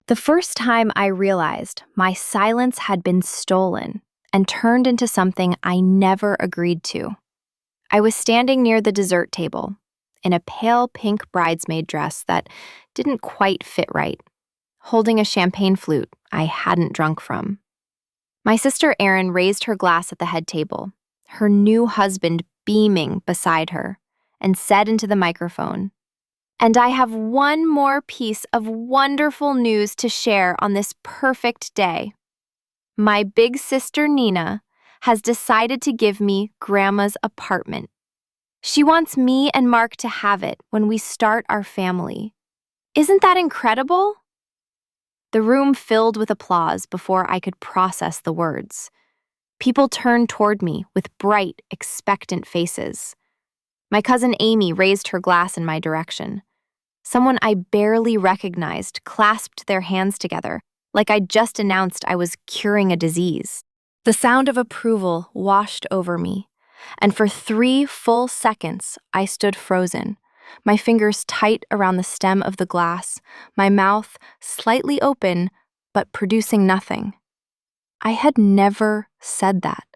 The first time I realized my silence had been stolen and turned into something I never agreed to. I was standing near the dessert table in a pale pink bridesmaid dress that didn't quite fit right, holding a champagne flute I hadn't drunk from. My sister Erin raised her glass at the head table, her new husband beaming beside her, and said into the microphone, "And I have one more piece of wonderful news to share on this perfect day. My big sister Nina has decided to give me Grandma's apartment. She wants me and Mark to have it when we start our family. Isn't that incredible?" The room filled with applause before I could process the words. People turned toward me with bright, expectant faces. My cousin Amy raised her glass in my direction. Someone I barely recognized clasped their hands together, like I'd just announced I was curing a disease. The sound of approval washed over me, and for 3 full seconds I stood frozen, my fingers tight around the stem of the glass, my mouth slightly open but producing nothing. I had never said that.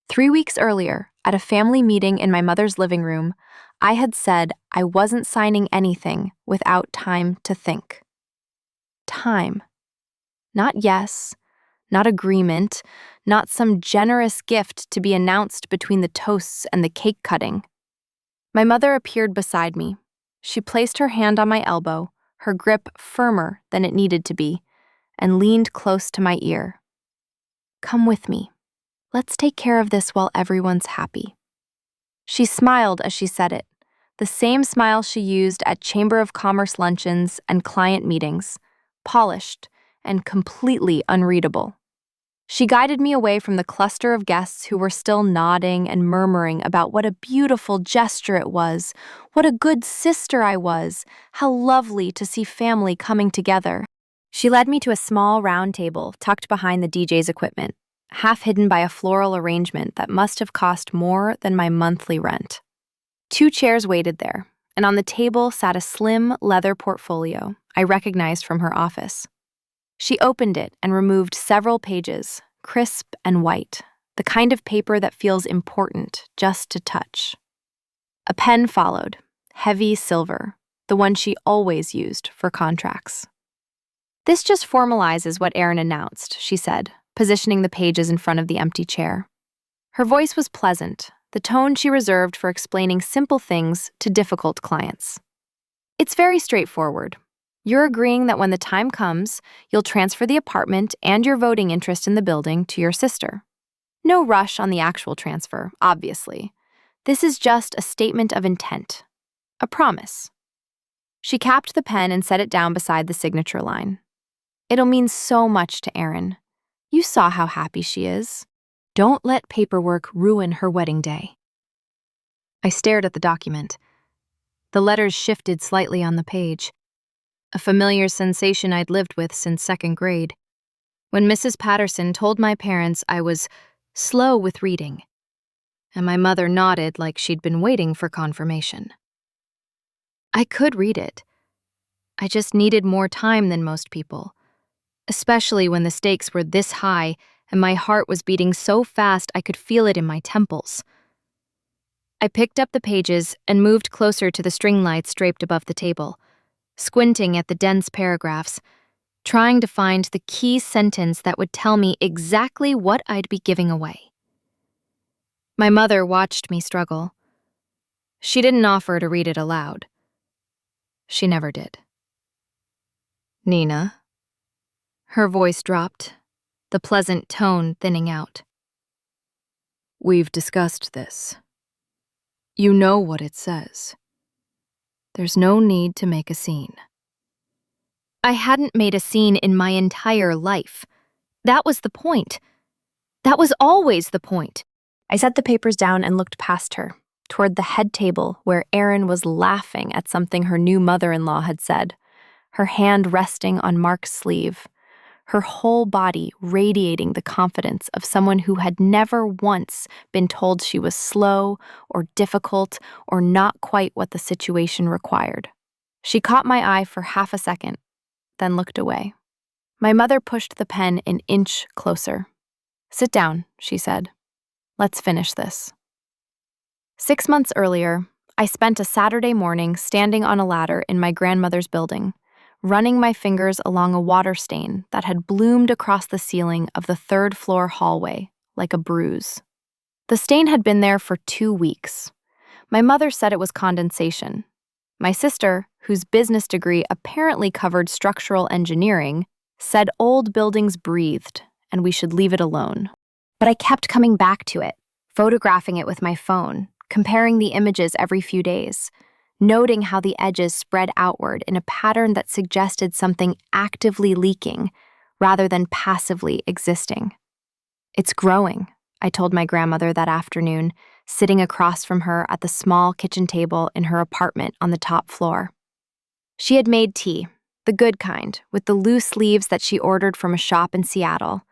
3 weeks earlier, at a family meeting in my mother's living room, I had said I wasn't signing anything without time to think. Time. Not yes, not agreement, not some generous gift to be announced between the toasts and the cake cutting. My mother appeared beside me. She placed her hand on my elbow, her grip firmer than it needed to be, and leaned close to my ear. "Come with me. Let's take care of this while everyone's happy." She smiled as she said it, the same smile she used at Chamber of Commerce luncheons and client meetings, polished and completely unreadable. She guided me away from the cluster of guests who were still nodding and murmuring about what a beautiful gesture it was, what a good sister I was, how lovely to see family coming together. She led me to a small round table tucked behind the DJ's equipment, half hidden by a floral arrangement that must have cost more than my monthly rent. 2 chairs waited there, and on the table sat a slim leather portfolio I recognized from her office. She opened it and removed several pages, crisp and white, the kind of paper that feels important just to touch. A pen followed, heavy silver, the one she always used for contracts. "This just formalizes what Erin announced," she said, positioning the pages in front of the empty chair. Her voice was pleasant, the tone she reserved for explaining simple things to difficult clients. "It's very straightforward. You're agreeing that when the time comes, you'll transfer the apartment and your voting interest in the building to your sister. No rush on the actual transfer, obviously. This is just a statement of intent. A promise." She capped the pen and set it down beside the signature line. "It'll mean so much to Erin. You saw how happy she is. Don't let paperwork ruin her wedding day." I stared at the document. The letters shifted slightly on the page, a familiar sensation I'd lived with since 2nd grade, when Mrs. Patterson told my parents I was slow with reading, and my mother nodded like she'd been waiting for confirmation. I could read it. I just needed more time than most people, especially when the stakes were this high and my heart was beating so fast I could feel it in my temples. I picked up the pages and moved closer to the string lights draped above the table, squinting at the dense paragraphs, trying to find the key sentence that would tell me exactly what I'd be giving away. My mother watched me struggle. She didn't offer to read it aloud. She never did. "Nina." Her voice dropped, the pleasant tone thinning out. "We've discussed this. You know what it says. There's no need to make a scene." I hadn't made a scene in my entire life. That was the point. That was always the point. I set the papers down and looked past her, toward the head table where Erin was laughing at something her new mother-in-law had said, her hand resting on Mark's sleeve, her whole body radiating the confidence of someone who had never once been told she was slow or difficult or not quite what the situation required. She caught my eye for half a second, then looked away. My mother pushed the pen an inch closer. "Sit down," she said. "Let's finish this." 6 months earlier, I spent a Saturday morning standing on a ladder in my grandmother's building, running my fingers along a water stain that had bloomed across the ceiling of the third-floor hallway like a bruise. The stain had been there for 2 weeks. My mother said it was condensation. My sister, whose business degree apparently covered structural engineering, said old buildings breathed and we should leave it alone. But I kept coming back to it, photographing it with my phone, comparing the images every few days, noting how the edges spread outward in a pattern that suggested something actively leaking rather than passively existing. "It's growing," I told my grandmother that afternoon, sitting across from her at the small kitchen table in her apartment on the top floor. She had made tea, the good kind, with the loose leaves that she ordered from a shop in Seattle,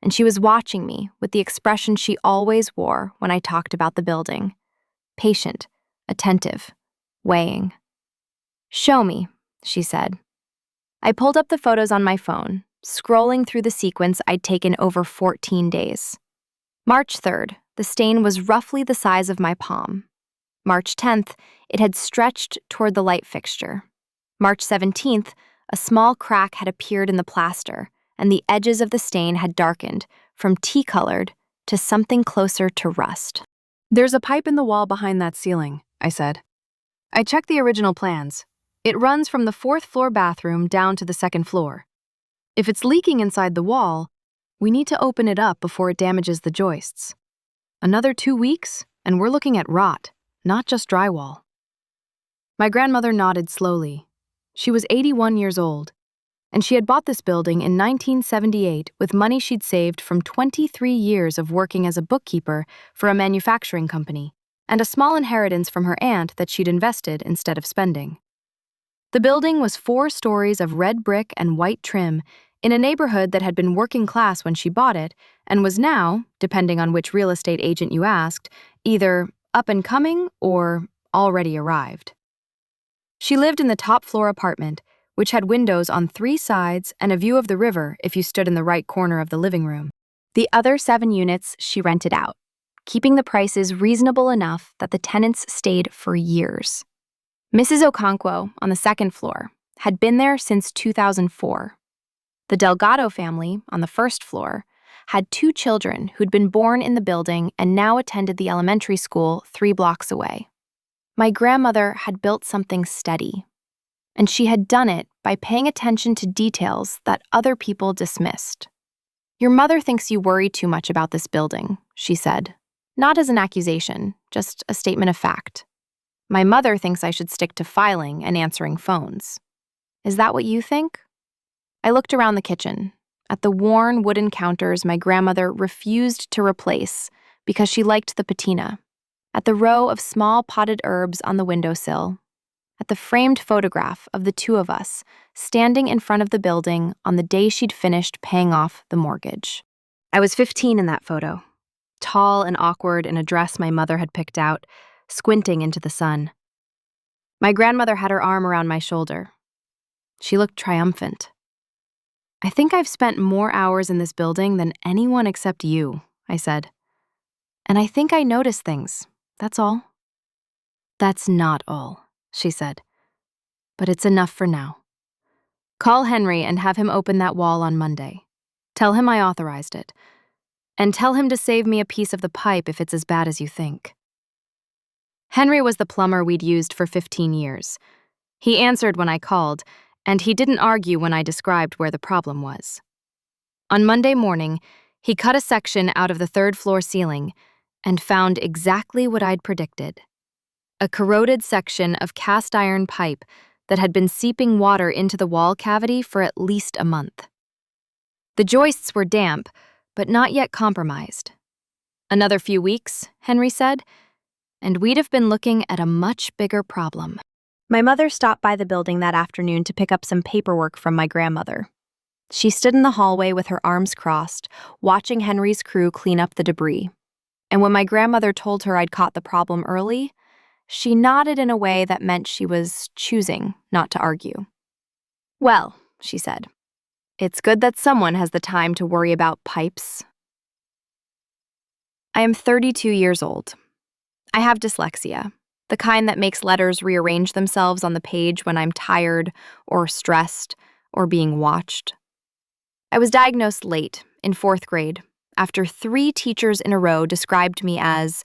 and she was watching me with the expression she always wore when I talked about the building: patient, attentive, weighing. "Show me," she said. I pulled up the photos on my phone, scrolling through the sequence I'd taken over 14 days. March 3rd, the stain was roughly the size of my palm. March 10th, it had stretched toward the light fixture. March 17th, a small crack had appeared in the plaster, and the edges of the stain had darkened from tea-colored to something closer to rust. "There's a pipe in the wall behind that ceiling," I said. "I checked the original plans. It runs from the 4th-floor bathroom down to the 2nd floor. If it's leaking inside the wall, we need to open it up before it damages the joists. Another 2 weeks, and we're looking at rot, not just drywall." My grandmother nodded slowly. She was 81 years old, and she had bought this building in 1978 with money she'd saved from 23 years of working as a bookkeeper for a manufacturing company, and a small inheritance from her aunt that she'd invested instead of spending. The building was 4 stories of red brick and white trim in a neighborhood that had been working class when she bought it and was now, depending on which real estate agent you asked, either up and coming or already arrived. She lived in the top-floor apartment, which had windows on 3 sides and a view of the river if you stood in the right corner of the living room. The other 7 units she rented out, keeping the prices reasonable enough that the tenants stayed for years. Mrs. Okonkwo, on the 2nd floor, had been there since 2004. The Delgado family, on the 1st floor, had 2 children who'd been born in the building and now attended the elementary school 3 blocks away. My grandmother had built something steady, and she had done it by paying attention to details that other people dismissed. "Your mother thinks you worry too much about this building," she said, not as an accusation, just a statement of fact. "My mother thinks I should stick to filing and answering phones. Is that what you think?" I looked around the kitchen, at the worn wooden counters my grandmother refused to replace because she liked the patina, at the row of small potted herbs on the windowsill, at the framed photograph of the 2 of us standing in front of the building on the day she'd finished paying off the mortgage. I was 15 in that photo, tall and awkward in a dress my mother had picked out, squinting into the sun. My grandmother had her arm around my shoulder. She looked triumphant. "I think I've spent more hours in this building than anyone except you," I said. "And I think I notice things, that's all." "That's not all," she said. "But it's enough for now. Call Henry and have him open that wall on Monday. Tell him I authorized it. And tell him to save me a piece of the pipe if it's as bad as you think." Henry was the plumber we'd used for 15 years. He answered when I called, and he didn't argue when I described where the problem was. On Monday morning, he cut a section out of the 3rd-floor ceiling and found exactly what I'd predicted: a corroded section of cast iron pipe that had been seeping water into the wall cavity for at least a month. The joists were damp, but not yet compromised. Another few weeks, Henry said, and we'd have been looking at a much bigger problem. My mother stopped by the building that afternoon to pick up some paperwork from my grandmother. She stood in the hallway with her arms crossed, watching Henry's crew clean up the debris. And when my grandmother told her I'd caught the problem early, she nodded in a way that meant she was choosing not to argue. "Well," she said, It's good that someone has the time to worry about pipes. I am 32 years old. I have dyslexia, the kind that makes letters rearrange themselves on the page when I'm tired or stressed or being watched. I was diagnosed late, in 4th grade, after 3 teachers in a row described me as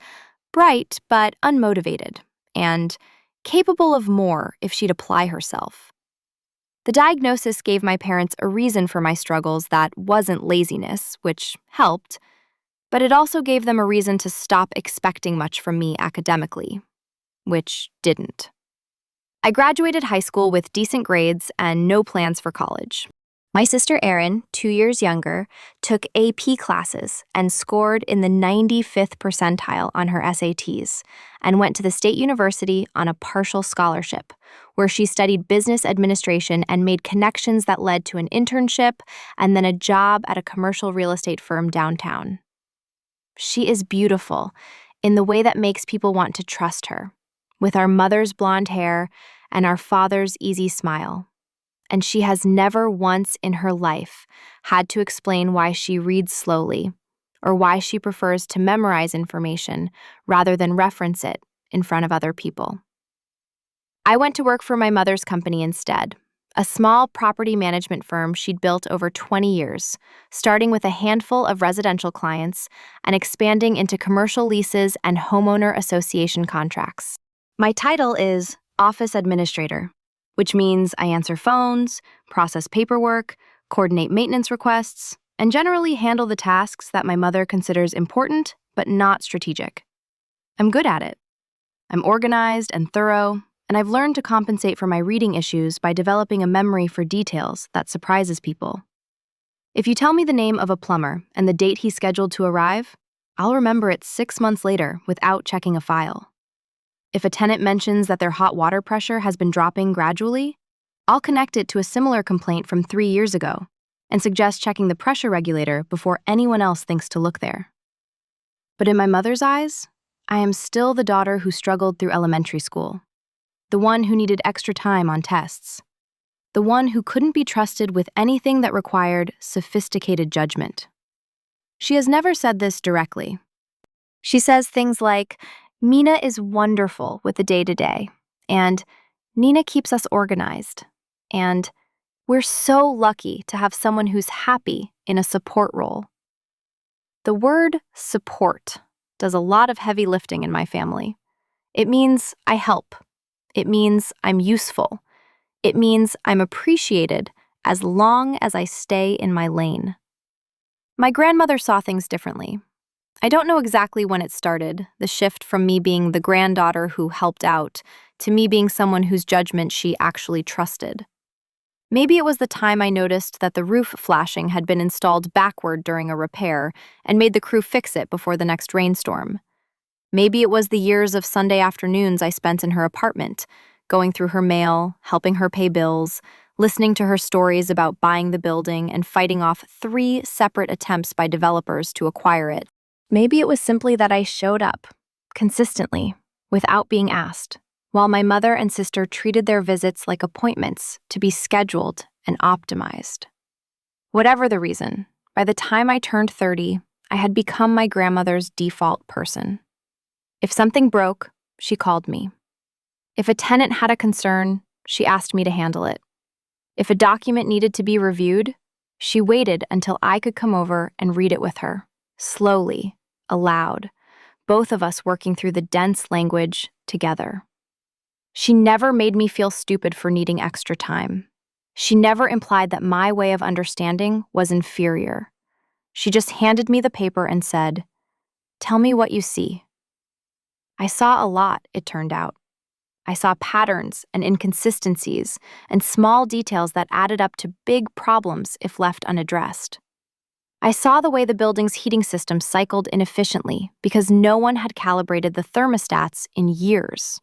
bright but unmotivated and capable of more if she'd apply herself. The diagnosis gave my parents a reason for my struggles that wasn't laziness, which helped, but it also gave them a reason to stop expecting much from me academically, which didn't. I graduated high school with decent grades and no plans for college. My sister Erin, 2 years younger, took AP classes and scored in the 95th percentile on her SATs and went to the state university on a partial scholarship, where she studied business administration and made connections that led to an internship and then a job at a commercial real estate firm downtown. She is beautiful in the way that makes people want to trust her, with our mother's blonde hair and our father's easy smile. And she has never once in her life had to explain why she reads slowly or why she prefers to memorize information rather than reference it in front of other people. I went to work for my mother's company instead, a small property management firm she'd built over 20 years, starting with a handful of residential clients and expanding into commercial leases and homeowner association contracts. My title is Office Administrator, which means I answer phones, process paperwork, coordinate maintenance requests, and generally handle the tasks that my mother considers important but not strategic. I'm good at it. I'm organized and thorough, and I've learned to compensate for my reading issues by developing a memory for details that surprises people. If you tell me the name of a plumber and the date he's scheduled to arrive, I'll remember it 6 months later without checking a file. If a tenant mentions that their hot water pressure has been dropping gradually, I'll connect it to a similar complaint from 3 years ago and suggest checking the pressure regulator before anyone else thinks to look there. But in my mother's eyes, I am still the daughter who struggled through elementary school, the one who needed extra time on tests, the one who couldn't be trusted with anything that required sophisticated judgment. She has never said this directly. She says things like, Mina is wonderful with the day-to-day, and Nina keeps us organized, and we're so lucky to have someone who's happy in a support role. The word support does a lot of heavy lifting in my family. It means I help. It means I'm useful. It means I'm appreciated as long as I stay in my lane. My grandmother saw things differently. I don't know exactly when it started, the shift from me being the granddaughter who helped out to me being someone whose judgment she actually trusted. Maybe it was the time I noticed that the roof flashing had been installed backward during a repair and made the crew fix it before the next rainstorm. Maybe it was the years of Sunday afternoons I spent in her apartment, going through her mail, helping her pay bills, listening to her stories about buying the building and fighting off 3 separate attempts by developers to acquire it. Maybe it was simply that I showed up, consistently, without being asked, while my mother and sister treated their visits like appointments to be scheduled and optimized. Whatever the reason, by the time I turned 30, I had become my grandmother's default person. If something broke, she called me. If a tenant had a concern, she asked me to handle it. If a document needed to be reviewed, she waited until I could come over and read it with her, slowly, aloud, both of us working through the dense language together. She never made me feel stupid for needing extra time. She never implied that my way of understanding was inferior. She just handed me the paper and said, "Tell me what you see." I saw a lot, it turned out. I saw patterns and inconsistencies and small details that added up to big problems if left unaddressed. I saw the way the building's heating system cycled inefficiently because no one had calibrated the thermostats in years.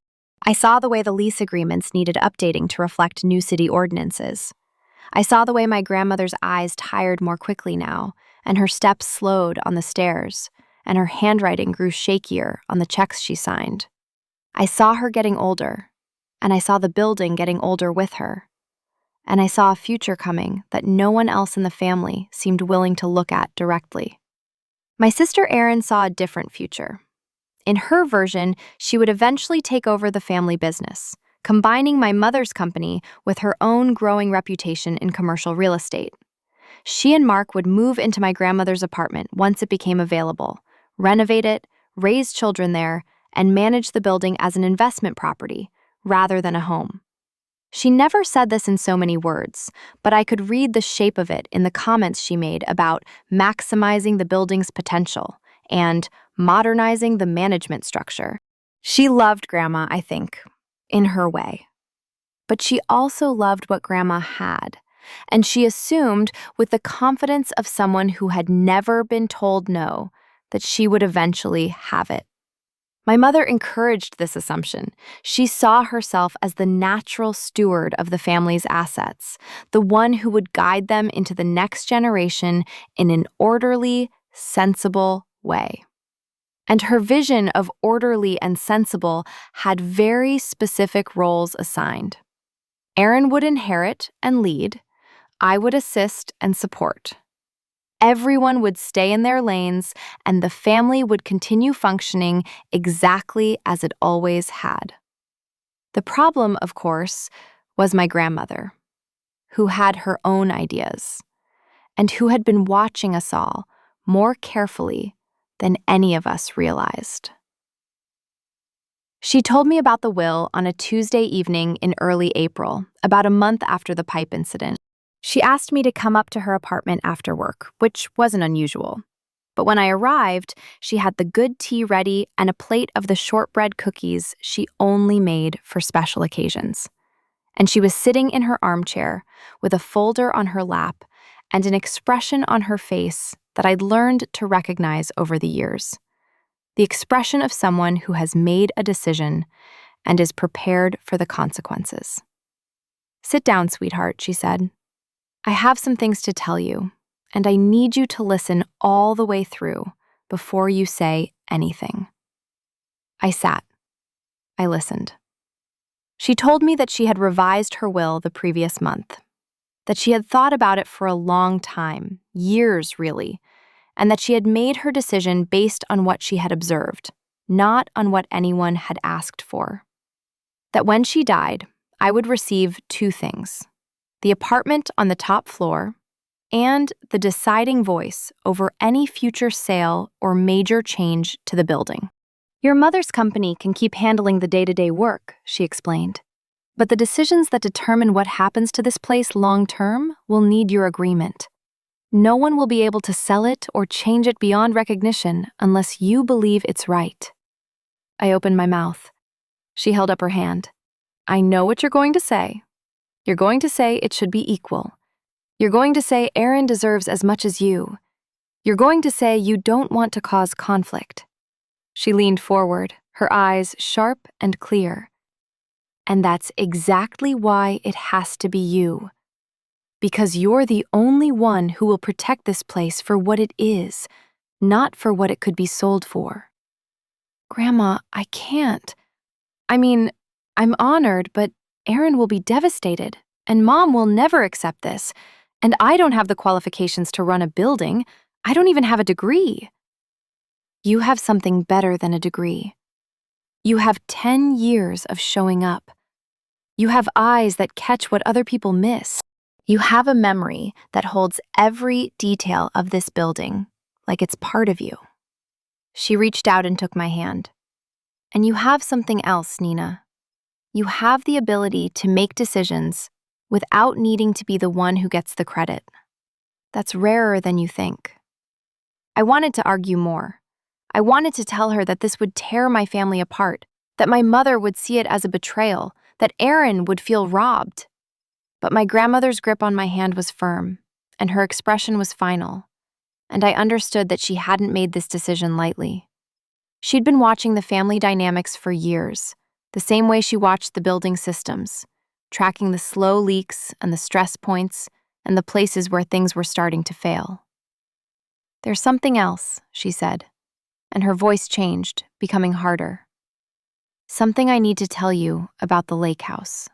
I saw the way the lease agreements needed updating to reflect new city ordinances. I saw the way my grandmother's eyes tired more quickly now, and her steps slowed on the stairs, and her handwriting grew shakier on the checks she signed. I saw her getting older, and I saw the building getting older with her. and I saw a future coming that no one else in the family seemed willing to look at directly. My sister Erin saw a different future. In her version, she would eventually take over the family business, combining my mother's company with her own growing reputation in commercial real estate. She and Mark would move into my grandmother's apartment once it became available, renovate it, raise children there, and manage the building as an investment property rather than a home. She never said this in so many words, but I could read the shape of it in the comments she made about maximizing the building's potential and modernizing the management structure. She loved Grandma, I think, in her way. But she also loved what Grandma had, and she assumed, with the confidence of someone who had never been told no, that she would eventually have it. My mother encouraged this assumption. She saw herself as the natural steward of the family's assets, the one who would guide them into the next generation in an orderly, sensible way. And her vision of orderly and sensible had very specific roles assigned. Erin would inherit and lead. I would assist and support. Everyone would stay in their lanes, and the family would continue functioning exactly as it always had. The problem, of course, was my grandmother, who had her own ideas, and who had been watching us all more carefully than any of us realized. She told me about the will on a Tuesday evening in early April, about a month after the pipe incident. She asked me to come up to her apartment after work, which wasn't unusual. But when I arrived, she had the good tea ready and a plate of the shortbread cookies she only made for special occasions. And she was sitting in her armchair with a folder on her lap and an expression on her face that I'd learned to recognize over the years. The expression of someone who has made a decision and is prepared for the consequences. "Sit down, sweetheart," she said. "I have some things to tell you, and I need you to listen all the way through before you say anything." I sat. I listened. She told me that she had revised her will the previous month, that she had thought about it for a long time, years really, and that she had made her decision based on what she had observed, not on what anyone had asked for. That when she died, I would receive two things: the apartment on the top floor, and the deciding voice over any future sale or major change to the building. "Your mother's company can keep handling the day-to-day work," she explained. "But the decisions that determine what happens to this place long-term will need your agreement. No one will be able to sell it or change it beyond recognition unless you believe it's right." I opened my mouth. She held up her hand. "I know what you're going to say. You're going to say it should be equal. You're going to say Erin deserves as much as you. You're going to say you don't want to cause conflict." She leaned forward, her eyes sharp and clear. "And that's exactly why it has to be you. Because you're the only one who will protect this place for what it is, not for what it could be sold for." "Grandma, I can't. I mean, I'm honored, but Erin will be devastated, and Mom will never accept this, and I don't have the qualifications to run a building. I don't even have a degree." "You have something better than a degree. You have 10 years of showing up. You have eyes that catch what other people miss. You have a memory that holds every detail of this building, like it's part of you." She reached out and took my hand. "And you have something else, Nina. You have the ability to make decisions without needing to be the one who gets the credit. That's rarer than you think." I wanted to argue more. I wanted to tell her that this would tear my family apart, that my mother would see it as a betrayal, that Erin would feel robbed. But my grandmother's grip on my hand was firm, and her expression was final, and I understood that she hadn't made this decision lightly. She'd been watching the family dynamics for years, the same way she watched the building systems, tracking the slow leaks and the stress points and the places where things were starting to fail. "There's something else," she said, and her voice changed, becoming harder. "Something I need to tell you about the lake house."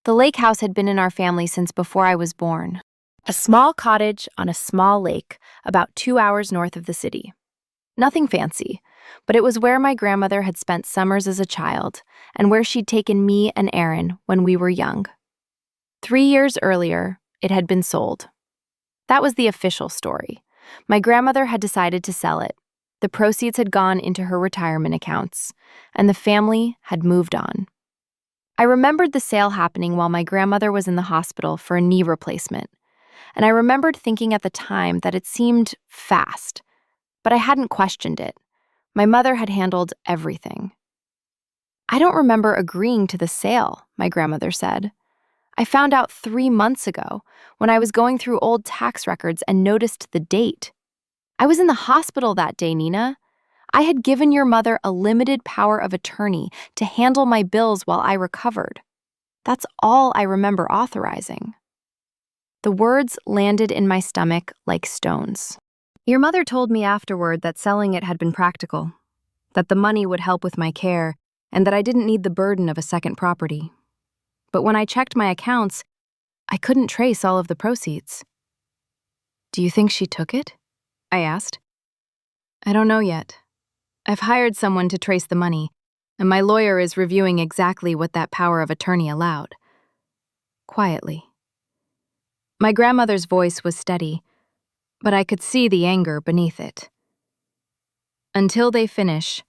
The lake house had been in our family since before I was born. A small cottage on a small lake, about 2 hours north of the city. Nothing fancy, but it was where my grandmother had spent summers as a child and where she'd taken me and Erin when we were young. 3 years earlier, it had been sold. That was the official story. My grandmother had decided to sell it. The proceeds had gone into her retirement accounts, and the family had moved on. I remembered the sale happening while my grandmother was in the hospital for a knee replacement, and I remembered thinking at the time that it seemed fast, but I hadn't questioned it. My mother had handled everything. I don't remember agreeing to the sale, my grandmother said. I found out 3 months ago when I was going through old tax records and noticed the date. I was in the hospital that day, Nina. I had given your mother a limited power of attorney to handle my bills while I recovered. That's all I remember authorizing. The words landed in my stomach like stones. Your mother told me afterward that selling it had been practical, that the money would help with my care, and that I didn't need the burden of a second property. But when I checked my accounts, I couldn't trace all of the proceeds. Do you think she took it? I asked. I don't know yet. I've hired someone to trace the money, and my lawyer is reviewing exactly what that power of attorney allowed. Quietly. My grandmother's voice was steady, but I could see the anger beneath it. Until they finish,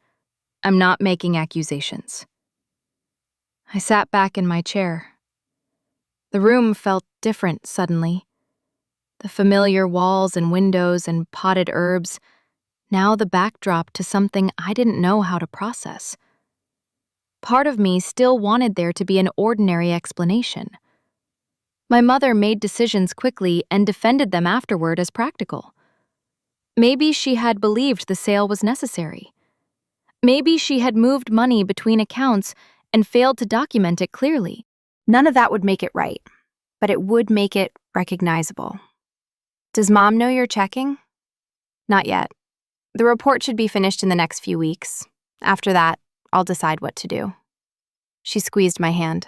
I'm not making accusations. I sat back in my chair. The room felt different suddenly. The familiar walls and windows and potted herbs, now the backdrop to something I didn't know how to process. Part of me still wanted there to be an ordinary explanation. My mother made decisions quickly and defended them afterward as practical. Maybe she had believed the sale was necessary. Maybe she had moved money between accounts and failed to document it clearly. None of that would make it right, but it would make it recognizable. Does Mom know you're checking? Not yet. The report should be finished in the next few weeks. After that, I'll decide what to do. She squeezed my hand.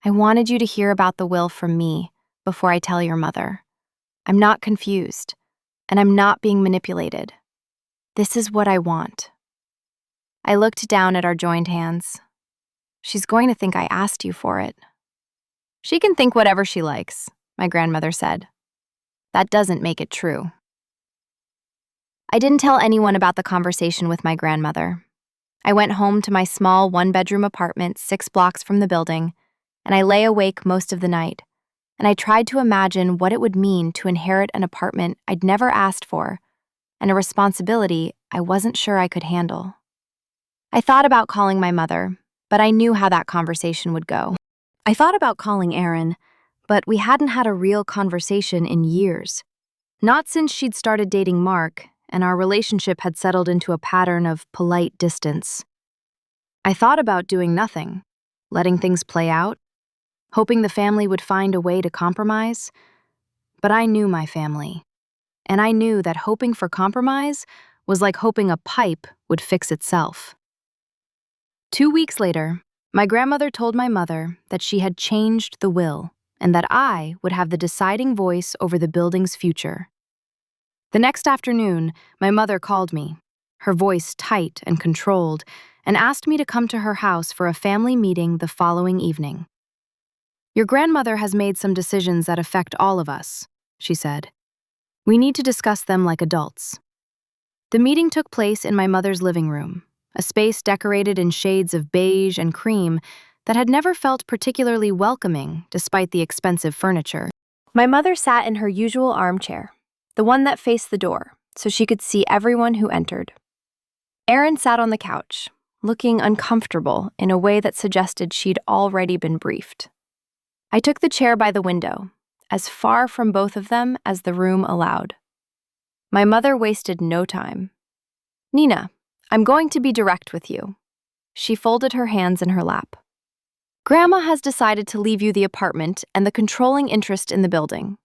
I wanted you to hear about the will from me before I tell your mother. I'm not confused, and I'm not being manipulated. This is what I want. I looked down at our joined hands. She's going to think I asked you for it. She can think whatever she likes, my grandmother said. That doesn't make it true. I didn't tell anyone about the conversation with my grandmother. I went home to my small one-bedroom apartment 6 blocks from the building, and I lay awake most of the night, and I tried to imagine what it would mean to inherit an apartment I'd never asked for, and a responsibility I wasn't sure I could handle. I thought about calling my mother, but I knew how that conversation would go. I thought about calling Erin, but we hadn't had a real conversation in years. Not since she'd started dating Mark, and our relationship had settled into a pattern of polite distance. I thought about doing nothing, letting things play out, hoping the family would find a way to compromise. But I knew my family, and I knew that hoping for compromise was like hoping a pipe would fix itself. 2 weeks later, my grandmother told my mother that she had changed the will and that I would have the deciding voice over the building's future. The next afternoon, my mother called me, her voice tight and controlled, and asked me to come to her house for a family meeting the following evening. Your grandmother has made some decisions that affect all of us, she said. We need to discuss them like adults. The meeting took place in my mother's living room, a space decorated in shades of beige and cream that had never felt particularly welcoming despite the expensive furniture. My mother sat in her usual armchair, the one that faced the door, so she could see everyone who entered. Erin sat on the couch, looking uncomfortable in a way that suggested she'd already been briefed. I took the chair by the window, as far from both of them as the room allowed. My mother wasted no time. Nina, I'm going to be direct with you. She folded her hands in her lap. Grandma has decided to leave you the apartment and the controlling interest in the building.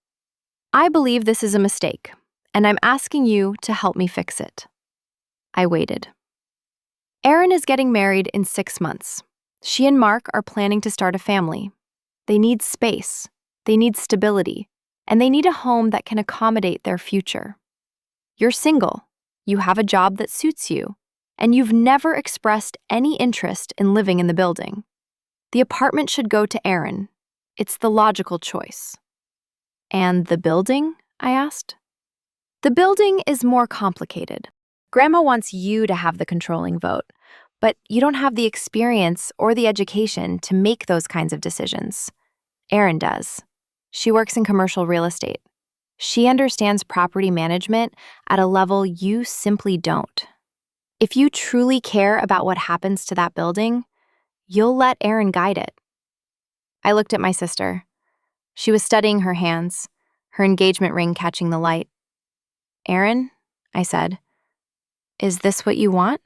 I believe this is a mistake, and I'm asking you to help me fix it. I waited. Erin is getting married in 6 months. She and Mark are planning to start a family. They need space, they need stability, and they need a home that can accommodate their future. You're single, you have a job that suits you, and you've never expressed any interest in living in the building. The apartment should go to Erin. It's the logical choice. And the building? I asked. The building is more complicated. Grandma wants you to have the controlling vote, but you don't have the experience or the education to make those kinds of decisions. Erin does. She works in commercial real estate. She understands property management at a level you simply don't. If you truly care about what happens to that building, you'll let Erin guide it. I looked at my sister. She was studying her hands, her engagement ring catching the light. "Erin," I said, "is this what you want?"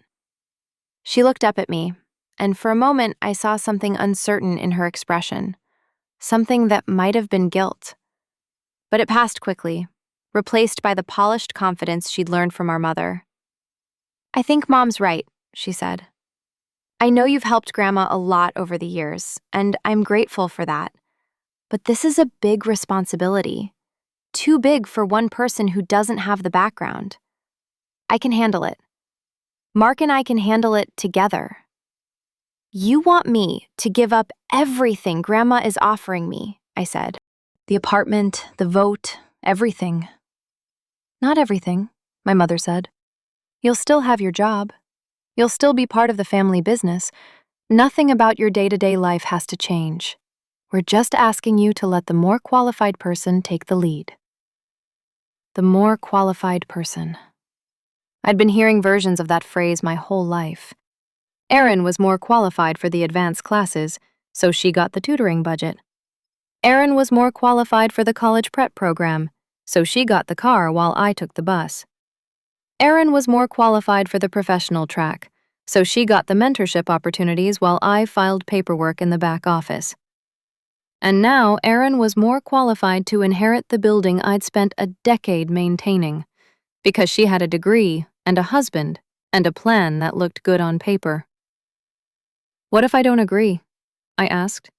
She looked up at me, and for a moment I saw something uncertain in her expression, something that might have been guilt. But it passed quickly, replaced by the polished confidence she'd learned from our mother. "I think Mom's right," she said. "I know you've helped Grandma a lot over the years, and I'm grateful for that. But this is a big responsibility. Too big for one person who doesn't have the background. I can handle it. Mark and I can handle it together." "You want me to give up everything Grandma is offering me," I said. "The apartment, the vote, everything." "Not everything," my mother said. "You'll still have your job. You'll still be part of the family business. Nothing about your day-to-day life has to change. We're just asking you to let the more qualified person take the lead." The more qualified person. I'd been hearing versions of that phrase my whole life. Erin was more qualified for the advanced classes, so she got the tutoring budget. Erin was more qualified for the college prep program, so she got the car while I took the bus. Erin was more qualified for the professional track, so she got the mentorship opportunities while I filed paperwork in the back office. And now Erin was more qualified to inherit the building I'd spent a decade maintaining, because she had a degree and a husband and a plan that looked good on paper. "What if I don't agree?" I asked.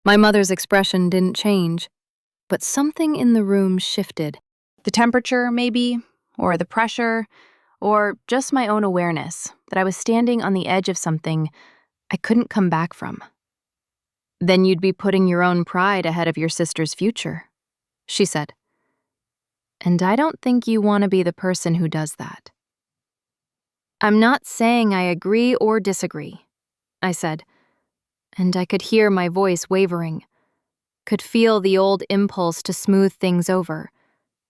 My mother's expression didn't change, but something in the room shifted. The temperature, maybe, or the pressure, or just my own awareness that I was standing on the edge of something I couldn't come back from. "Then you'd be putting your own pride ahead of your sister's future," she said. "And I don't think you want to be the person who does that." "I'm not saying I agree or disagree," I said, and I could hear my voice wavering, could feel the old impulse to smooth things over,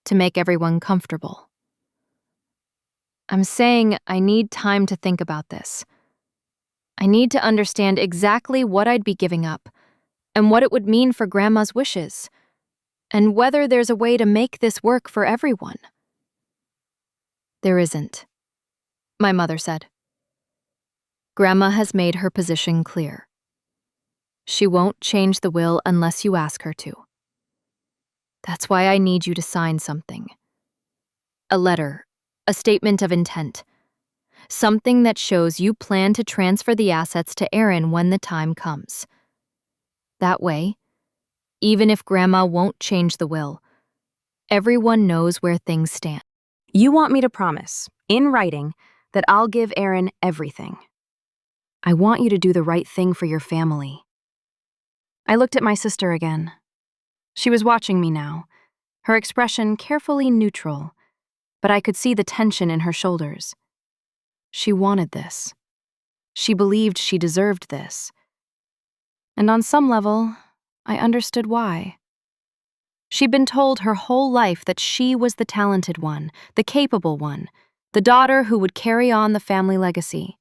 to make everyone comfortable. "I'm saying I need time to think about this. I need to understand exactly what I'd be giving up, and what it would mean for Grandma's wishes, and whether there's a way to make this work for everyone." "There isn't," my mother said. "Grandma has made her position clear. She won't change the will unless you ask her to. That's why I need you to sign something. A letter, a statement of intent. Something that shows you plan to transfer the assets to Erin when the time comes. That way, even if Grandma won't change the will, everyone knows where things stand. You want me to promise, in writing, that I'll give Erin everything. I want you to do the right thing for your family." I looked at my sister again. She was watching me now, her expression carefully neutral, but I could see the tension in her shoulders. She wanted this. She believed she deserved this. And on some level, I understood why. She'd been told her whole life that she was the talented one, the capable one, the daughter who would carry on the family legacy.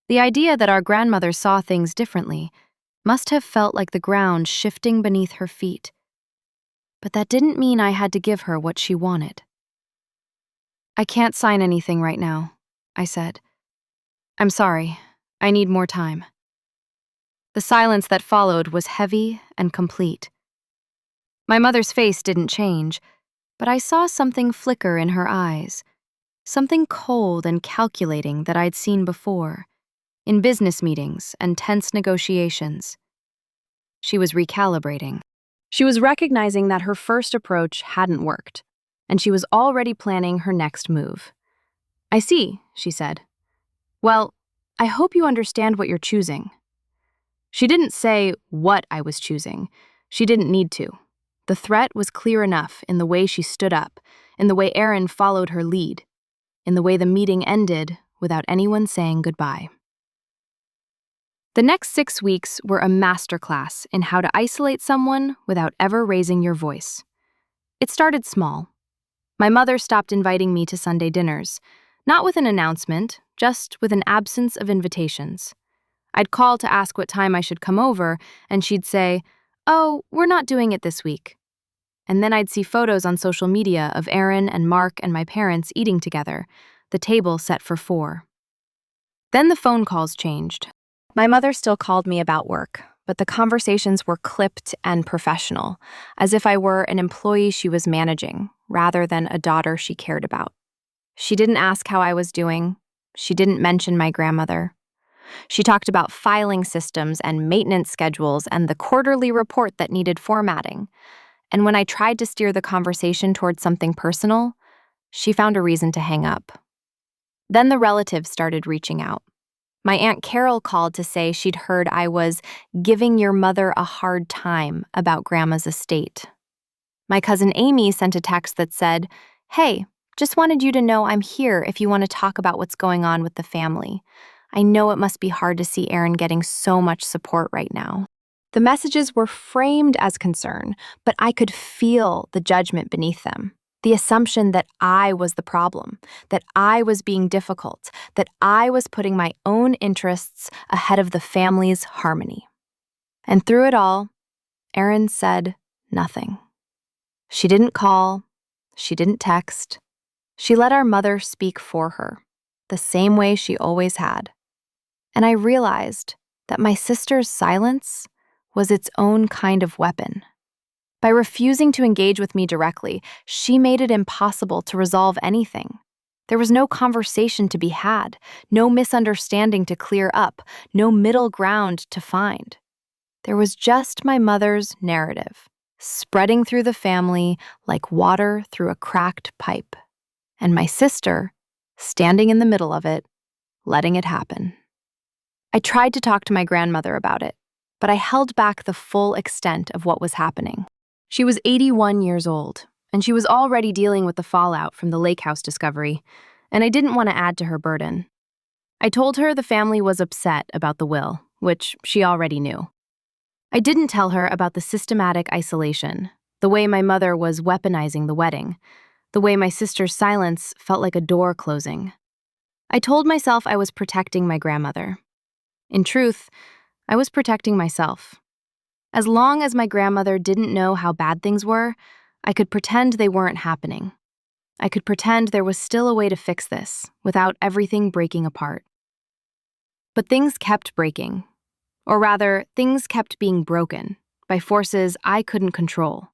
The idea that our grandmother saw things differently must have felt like the ground shifting beneath her feet. But that didn't mean I had to give her what she wanted. "I can't sign anything right now," I said. "I'm sorry. I need more time." The silence that followed was heavy and complete. My mother's face didn't change, but I saw something flicker in her eyes, something cold and calculating that I'd seen before, in business meetings and tense negotiations. She was recalibrating. She was recognizing that her first approach hadn't worked, and she was already planning her next move. "I see," she said. "Well, I hope you understand what you're choosing." She didn't say what I was choosing. She didn't need to. The threat was clear enough in the way she stood up, in the way Erin followed her lead, in the way the meeting ended without anyone saying goodbye. The next 6 weeks were a masterclass in how to isolate someone without ever raising your voice. It started small. My mother stopped inviting me to Sunday dinners, not with an announcement, just with an absence of invitations. I'd call to ask what time I should come over, and she'd say, "Oh, we're not doing it this week." And then I'd see photos on social media of Erin and Mark and my parents eating together, the table set for 4. Then the phone calls changed. My mother still called me about work, but the conversations were clipped and professional, as if I were an employee she was managing, rather than a daughter she cared about. She didn't ask how I was doing. She didn't mention my grandmother. She talked about filing systems and maintenance schedules and the quarterly report that needed formatting. And when I tried to steer the conversation towards something personal, she found a reason to hang up. Then the relatives started reaching out. My Aunt Carol called to say she'd heard I was giving your mother a hard time about Grandma's estate. My cousin Amy sent a text that said, "Hey, just wanted you to know I'm here if you want to talk about what's going on with the family. I know it must be hard to see Erin getting so much support right now." The messages were framed as concern, but I could feel the judgment beneath them. The assumption that I was the problem, that I was being difficult, that I was putting my own interests ahead of the family's harmony. And through it all, Erin said nothing. She didn't call, she didn't text. She let our mother speak for her, the same way she always had. And I realized that my sister's silence was its own kind of weapon. By refusing to engage with me directly, she made it impossible to resolve anything. There was no conversation to be had, no misunderstanding to clear up, no middle ground to find. There was just my mother's narrative, spreading through the family like water through a cracked pipe, and my sister standing in the middle of it, letting it happen. I tried to talk to my grandmother about it, but I held back the full extent of what was happening. She was 81 years old, and she was already dealing with the fallout from the lake house discovery, and I didn't want to add to her burden. I told her the family was upset about the will, which she already knew. I didn't tell her about the systematic isolation, the way my mother was weaponizing the wedding, the way my sister's silence felt like a door closing. I told myself I was protecting my grandmother. In truth, I was protecting myself. As long as my grandmother didn't know how bad things were, I could pretend they weren't happening. I could pretend there was still a way to fix this without everything breaking apart. But things kept breaking. Or rather, things kept being broken by forces I couldn't control.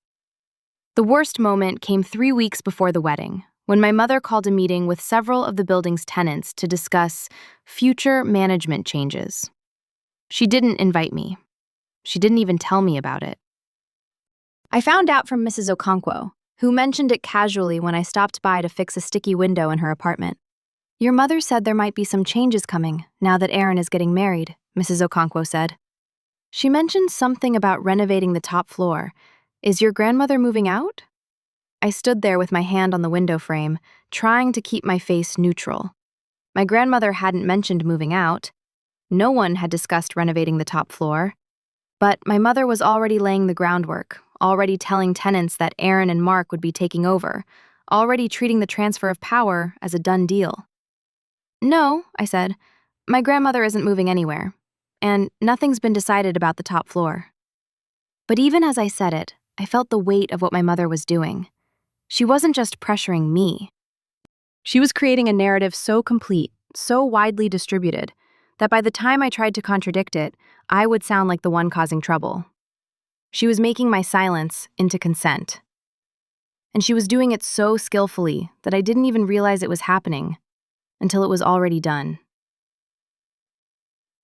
The worst moment came 3 weeks before the wedding, when my mother called a meeting with several of the building's tenants to discuss future management changes. She didn't invite me. She didn't even tell me about it. I found out from Mrs. Okonkwo, who mentioned it casually when I stopped by to fix a sticky window in her apartment. "Your mother said there might be some changes coming now that Erin is getting married," Mrs. Okonkwo said. "She mentioned something about renovating the top floor. Is your grandmother moving out?" I stood there with my hand on the window frame, trying to keep my face neutral. My grandmother hadn't mentioned moving out. No one had discussed renovating the top floor. But my mother was already laying the groundwork, already telling tenants that Erin and Mark would be taking over, already treating the transfer of power as a done deal. "No," I said, "my grandmother isn't moving anywhere, and nothing's been decided about the top floor." But even as I said it, I felt the weight of what my mother was doing. She wasn't just pressuring me. She was creating a narrative so complete, so widely distributed, that by the time I tried to contradict it, I would sound like the one causing trouble. She was making my silence into consent. And she was doing it so skillfully that I didn't even realize it was happening until it was already done.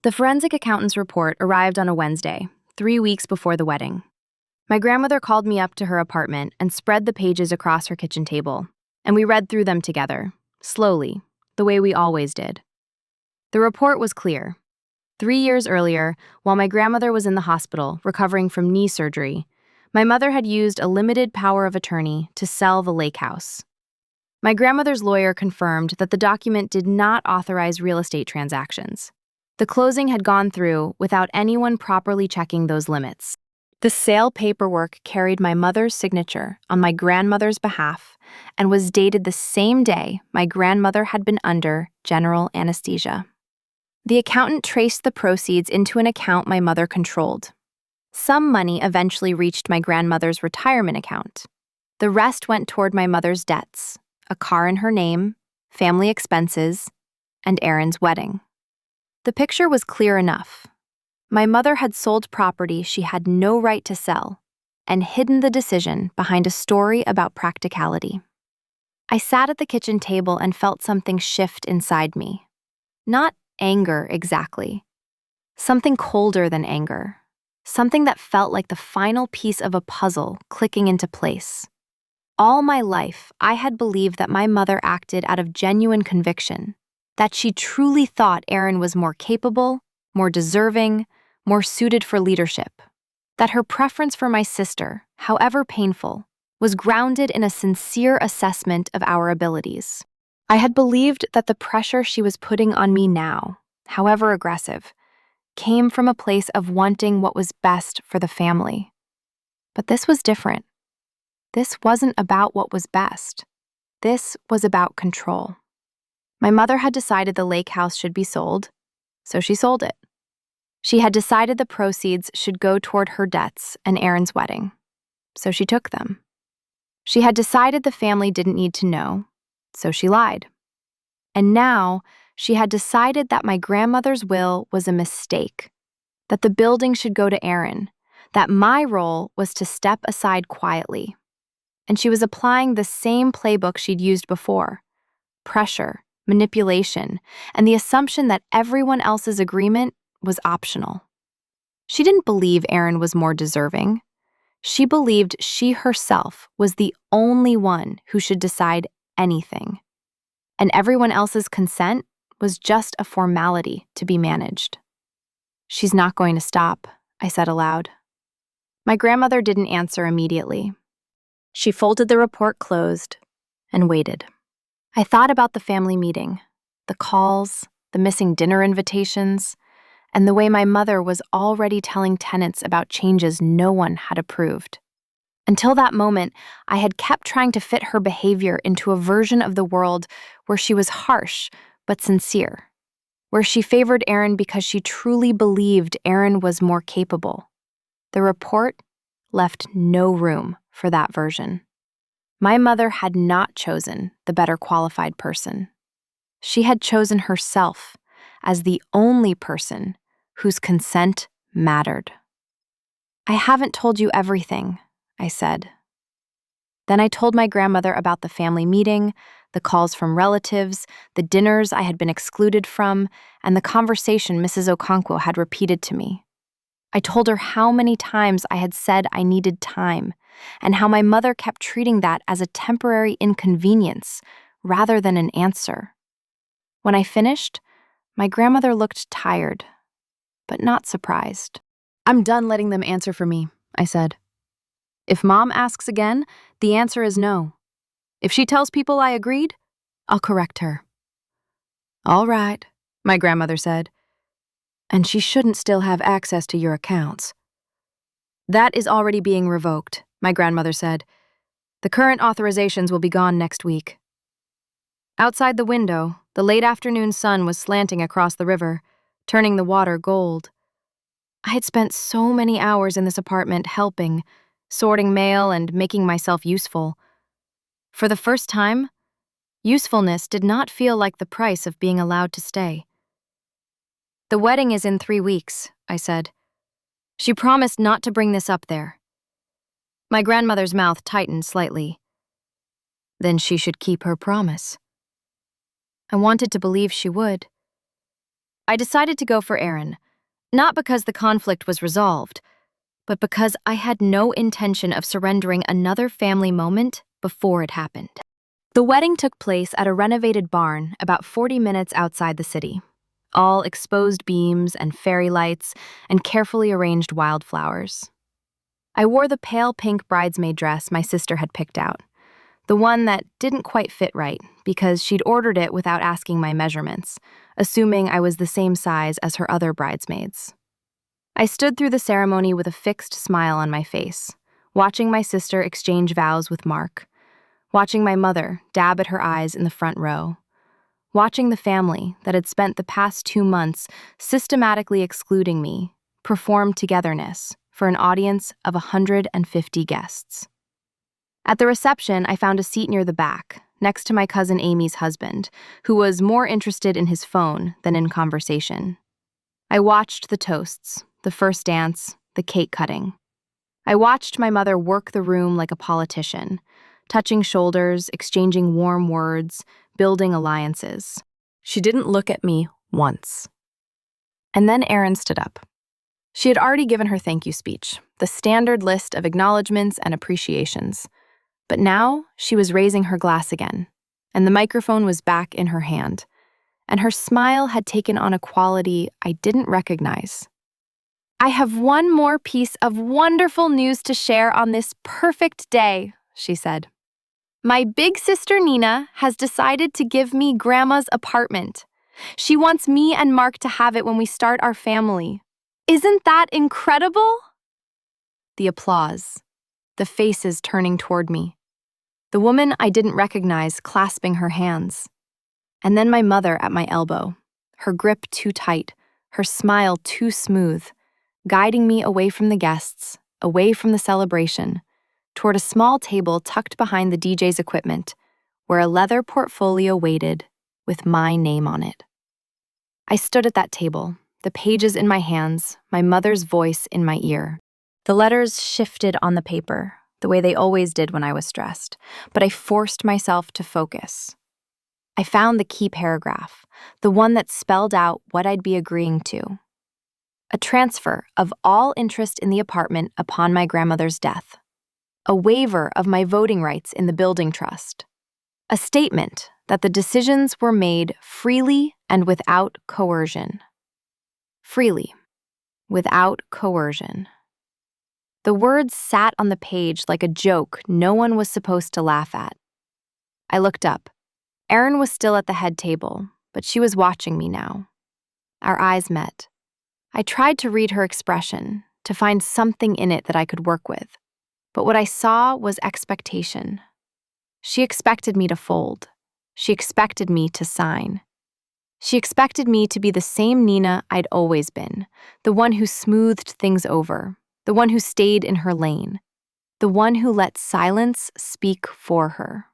The forensic accountant's report arrived on a Wednesday, 3 weeks before the wedding. My grandmother called me up to her apartment and spread the pages across her kitchen table, and we read through them together, slowly, the way we always did. The report was clear. 3 years earlier, while my grandmother was in the hospital recovering from knee surgery, my mother had used a limited power of attorney to sell the lake house. My grandmother's lawyer confirmed that the document did not authorize real estate transactions. The closing had gone through without anyone properly checking those limits. The sale paperwork carried my mother's signature on my grandmother's behalf and was dated the same day my grandmother had been under general anesthesia. The accountant traced the proceeds into an account my mother controlled. Some money eventually reached my grandmother's retirement account. The rest went toward my mother's debts, a car in her name, family expenses, and Erin's wedding. The picture was clear enough. My mother had sold property she had no right to sell and hidden the decision behind a story about practicality. I sat at the kitchen table and felt something shift inside me. Not anger exactly. Something colder than anger. Something that felt like the final piece of a puzzle clicking into place. All my life, I had believed that my mother acted out of genuine conviction, that she truly thought Erin was more capable, more deserving, more suited for leadership, that her preference for my sister, however painful, was grounded in a sincere assessment of our abilities. I had believed that the pressure she was putting on me now, however aggressive, came from a place of wanting what was best for the family. But this was different. This wasn't about what was best. This was about control. My mother had decided the lake house should be sold, so she sold it. She had decided the proceeds should go toward her debts and Erin's wedding, so she took them. She had decided the family didn't need to know, so she lied. And now, she had decided that my grandmother's will was a mistake, that the building should go to Erin, that my role was to step aside quietly. And she was applying the same playbook she'd used before: pressure, manipulation, and the assumption that everyone else's agreement was optional. She didn't believe Erin was more deserving. She believed she herself was the only one who should decide anything. And everyone else's consent was just a formality to be managed. "She's not going to stop," I said aloud. My grandmother didn't answer immediately. She folded the report closed and waited. I thought about the family meeting, the calls, the missing dinner invitations, and the way my mother was already telling tenants about changes no one had approved. Until that moment, I had kept trying to fit her behavior into a version of the world where she was harsh but sincere, where she favored Erin because she truly believed Erin was more capable. The report left no room for that version. My mother had not chosen the better qualified person. She had chosen herself as the only person whose consent mattered. "I haven't told you everything," I said. Then I told my grandmother about the family meeting, the calls from relatives, the dinners I had been excluded from, and the conversation Mrs. Okonkwo had repeated to me. I told her how many times I had said I needed time, and how my mother kept treating that as a temporary inconvenience rather than an answer. When I finished, my grandmother looked tired, but not surprised. "I'm done letting them answer for me," I said. "If Mom asks again, the answer is no. If she tells people I agreed, I'll correct her." "All right," my grandmother said. "And she shouldn't still have access to your accounts." "That is already being revoked," my grandmother said. "The current authorizations will be gone next week." Outside the window, the late afternoon sun was slanting across the river, turning the water gold. I had spent so many hours in this apartment helping, sorting mail and making myself useful. For the first time, usefulness did not feel like the price of being allowed to stay. "The wedding is in 3 weeks," I said. "She promised not to bring this up there." My grandmother's mouth tightened slightly. "Then she should keep her promise." I wanted to believe she would. I decided to go for Erin, not because the conflict was resolved, but because I had no intention of surrendering another family moment before it happened. The wedding took place at a renovated barn about 40 minutes outside the city. All exposed beams and fairy lights and carefully arranged wildflowers. I wore the pale pink bridesmaid dress my sister had picked out, the one that didn't quite fit right because she'd ordered it without asking my measurements, assuming I was the same size as her other bridesmaids. I stood through the ceremony with a fixed smile on my face, watching my sister exchange vows with Mark, watching my mother dab at her eyes in the front row, watching the family that had spent the past 2 months systematically excluding me perform togetherness for an audience of 150 guests. At the reception, I found a seat near the back, next to my cousin Amy's husband, who was more interested in his phone than in conversation. I watched the toasts, the first dance, the cake cutting. I watched my mother work the room like a politician, touching shoulders, exchanging warm words, building alliances. She didn't look at me once. And then Erin stood up. She had already given her thank you speech, the standard list of acknowledgments and appreciations. But now she was raising her glass again, and the microphone was back in her hand, and her smile had taken on a quality I didn't recognize. "I have one more piece of wonderful news to share on this perfect day," she said. "My big sister Nina has decided to give me Grandma's apartment. She wants me and Mark to have it when we start our family. Isn't that incredible?" The applause, the faces turning toward me, the woman I didn't recognize clasping her hands, and then my mother at my elbow, her grip too tight, her smile too smooth, guiding me away from the guests, away from the celebration, toward a small table tucked behind the DJ's equipment, where a leather portfolio waited with my name on it. I stood at that table, the pages in my hands, my mother's voice in my ear. The letters shifted on the paper, the way they always did when I was stressed, but I forced myself to focus. I found the key paragraph, the one that spelled out what I'd be agreeing to. A transfer of all interest in the apartment upon my grandmother's death. A waiver of my voting rights in the building trust. A statement that the decisions were made freely and without coercion. Freely, without coercion. The words sat on the page like a joke no one was supposed to laugh at. I looked up. Erin was still at the head table, but she was watching me now. Our eyes met. I tried to read her expression, to find something in it that I could work with. But what I saw was expectation. She expected me to fold. She expected me to sign. She expected me to be the same Nina I'd always been, the one who smoothed things over, the one who stayed in her lane, the one who let silence speak for her.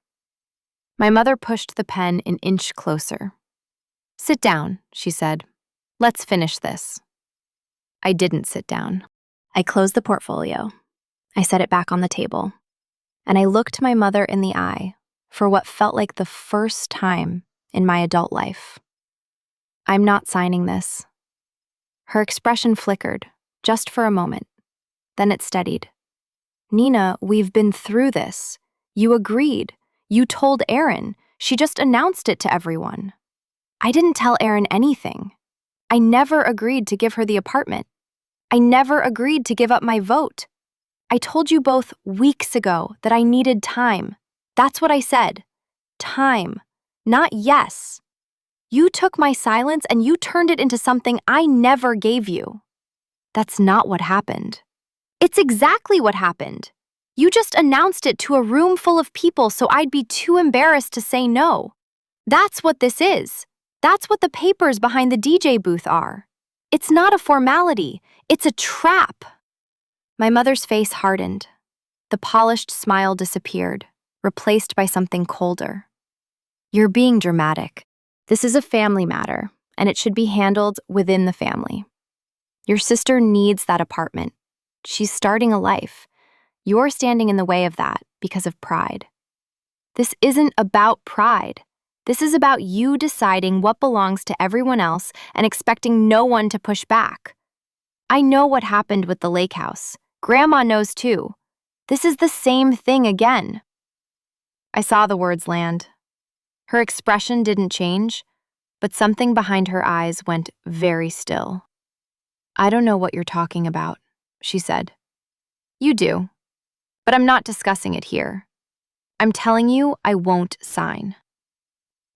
My mother pushed the pen an inch closer. "Sit down," she said. "Let's finish this." I didn't sit down. I closed the portfolio. I set it back on the table, and I looked my mother in the eye for what felt like the first time in my adult life. "I'm not signing this." Her expression flickered, just for a moment. Then it steadied. "Nina, we've been through this. You agreed. You told Erin. She just announced it to everyone." "I didn't tell Erin anything. I never agreed to give her the apartment. I never agreed to give up my vote. I told you both weeks ago that I needed time. That's what I said. Time, not yes. You took my silence and you turned it into something I never gave you." "That's not what happened." "It's exactly what happened. You just announced it to a room full of people so I'd be too embarrassed to say no. That's what this is. That's what the papers behind the DJ booth are. It's not a formality. It's a trap." My mother's face hardened. The polished smile disappeared, replaced by something colder. "You're being dramatic. This is a family matter, and it should be handled within the family. Your sister needs that apartment. She's starting a life. You're standing in the way of that because of pride. This isn't about pride. This is about you deciding what belongs to everyone else and expecting no one to push back. I know what happened with the lake house. Grandma knows too. This is the same thing again. I saw the words land. Her expression didn't change, but something behind her eyes went very still. I don't know what you're talking about, she said. You do, but I'm not discussing it here. I'm telling you I won't sign.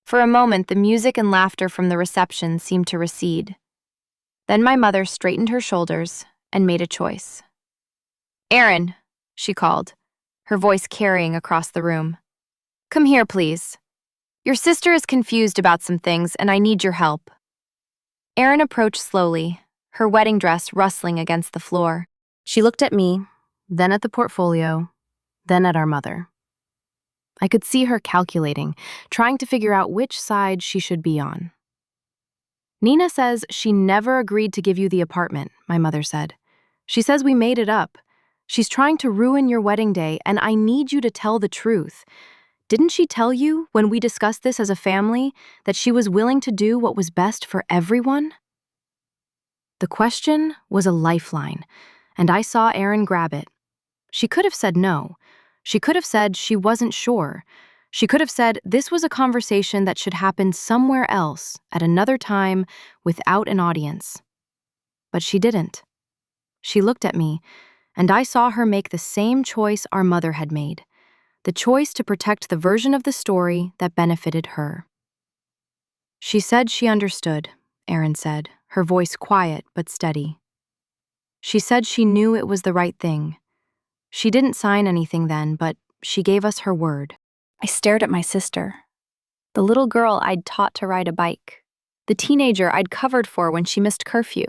For a moment, the music and laughter from the reception seemed to recede. Then my mother straightened her shoulders and made a choice. Erin, she called, her voice carrying across the room. Come here, please. Your sister is confused about some things, and I need your help. Erin approached slowly, her wedding dress rustling against the floor. She looked at me, then at the portfolio, then at our mother. I could see her calculating, trying to figure out which side she should be on. Nina says she never agreed to give you the apartment, my mother said. She says we made it up. She's trying to ruin your wedding day, and I need you to tell the truth. Didn't she tell you, when we discussed this as a family, that she was willing to do what was best for everyone? The question was a lifeline, and I saw Erin grab it. She could have said no. She could have said she wasn't sure. She could have said this was a conversation that should happen somewhere else, at another time, without an audience. But she didn't. She looked at me, and I saw her make the same choice our mother had made, the choice to protect the version of the story that benefited her. She said she understood, Erin said, her voice quiet but steady. She said she knew it was the right thing. She didn't sign anything then, but she gave us her word. I stared at my sister, the little girl I'd taught to ride a bike, the teenager I'd covered for when she missed curfew,